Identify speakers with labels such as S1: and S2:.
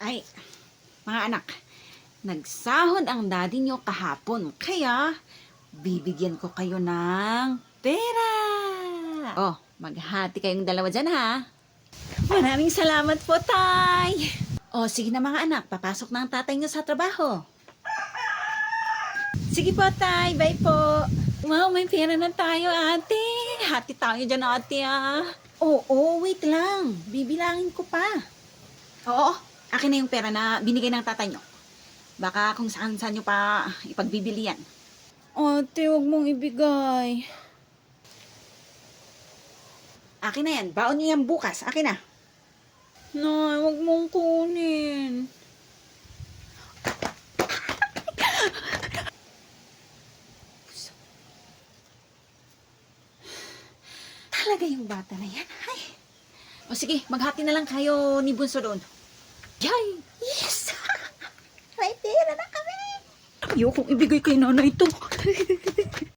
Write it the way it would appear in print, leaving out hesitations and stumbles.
S1: Ay, mga anak, nagsahod ang daddy nyo kahapon. Kaya, bibigyan ko kayo ng pera. Oh, maghati kayong dalawa dyan, ha? Maraming salamat po, Tay. Oh, sige na mga anak, papasok na ang tatay nyo sa trabaho. Sige po, Tay. Bye po. Wow, may pera na tayo, ate. Hati tayo dyan, ate, ah. Oo, wait lang. Bibilangin ko pa. Oo, akin na yung pera na binigay ng tatay nyo. Baka kung saan-saan nyo pa ipagbibili yan. Ate, huwag mong ibigay. Akin na yan. Baon nyo yan bukas. Akin na. Nay, huwag mong kunin. Talaga yung bata na yan. Ay. O sige, maghati na lang kayo ni Bunso doon. Yay! Yes! May pera na kami! Ayokong ibigay kay nanay ito.